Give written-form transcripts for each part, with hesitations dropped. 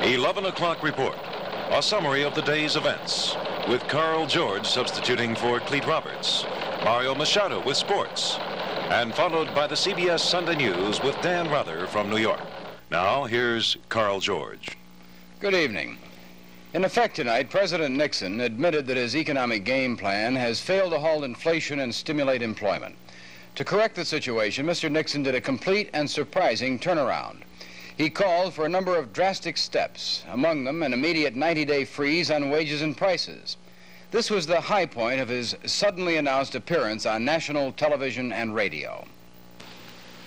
11 o'clock report, a summary of the day's events, with Carl George substituting for Clete Roberts, Mario Machado with sports, and followed by the CBS Sunday News with Dan Ruther from New York. Now, here's Carl George. Good evening. In effect tonight, President Nixon admitted that his economic game plan has failed to halt inflation and stimulate employment. To correct the situation, Mr. Nixon did a complete and surprising turnaround. He called for a number of drastic steps, among them an immediate 90-day freeze on wages and prices. This was the high point of his suddenly announced appearance on national television and radio.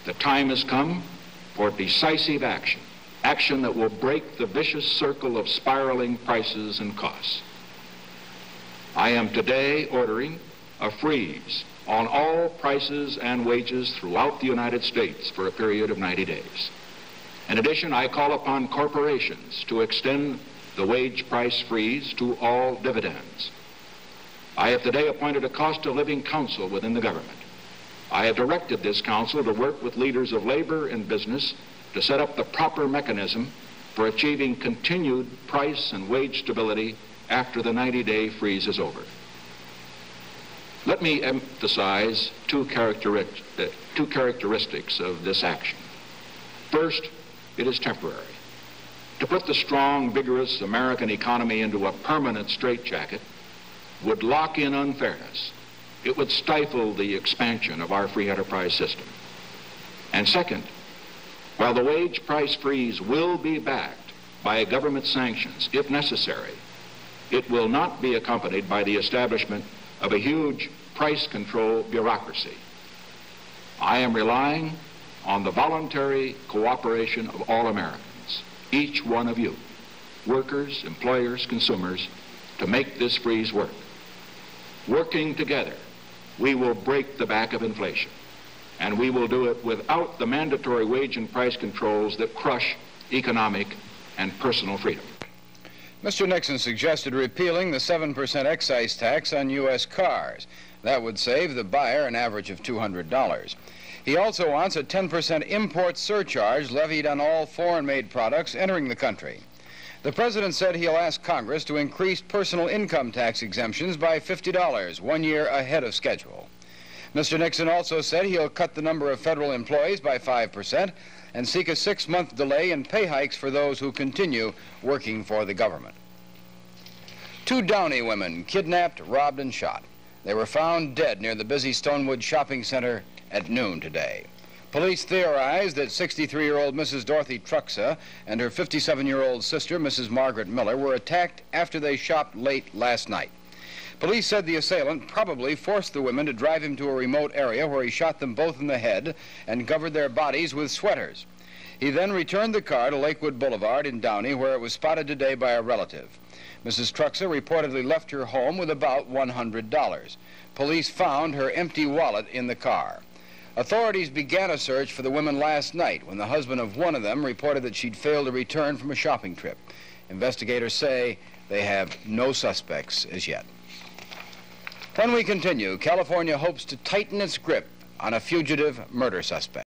The time has come for decisive action, action that will break the vicious circle of spiraling prices and costs. I am today ordering a freeze on all prices and wages throughout the United States for a period of 90 days. In addition, I call upon corporations to extend the wage price freeze to all dividends. I have today appointed a cost of living council within the government. I have directed this council to work with leaders of labor and business to set up the proper mechanism for achieving continued price and wage stability after the 90-day freeze is over. Let me emphasize two characteristics of this action. First, it is temporary. To put the strong, vigorous American economy into a permanent straitjacket would lock in unfairness. It would stifle the expansion of our free enterprise system. And second, while the wage price freeze will be backed by government sanctions, if necessary, it will not be accompanied by the establishment of a huge price control bureaucracy. I am relying on the voluntary cooperation of all Americans, each one of you, workers, employers, consumers, to make this freeze work. Working together, we will break the back of inflation, and we will do it without the mandatory wage and price controls that crush economic and personal freedom. Mr. Nixon suggested repealing the 7% excise tax on U.S. cars. That would save the buyer an average of $200. He also wants a 10% import surcharge levied on all foreign-made products entering the country. The president said he'll ask Congress to increase personal income tax exemptions by $50, 1 year ahead of schedule. Mr. Nixon also said he'll cut the number of federal employees by 5% and seek a 6-month delay in pay hikes for those who continue working for the government. 2 Downey women kidnapped, robbed, and shot. They were found dead near the busy Stonewood shopping center at noon today. Police theorize that 63-year-old Mrs. Dorothy Truxa and her 57-year-old sister, Mrs. Margaret Miller, were attacked after they shopped late last night. Police said the assailant probably forced the women to drive him to a remote area where he shot them both in the head and covered their bodies with sweaters. He then returned the car to Lakewood Boulevard in Downey, where it was spotted today by a relative. Mrs. Truxa reportedly left her home with about $100. Police found her empty wallet in the car. Authorities began a search for the women last night when the husband of one of them reported that she'd failed to return from a shopping trip. Investigators say they have no suspects as yet. When we continue, California hopes to tighten its grip on a fugitive murder suspect.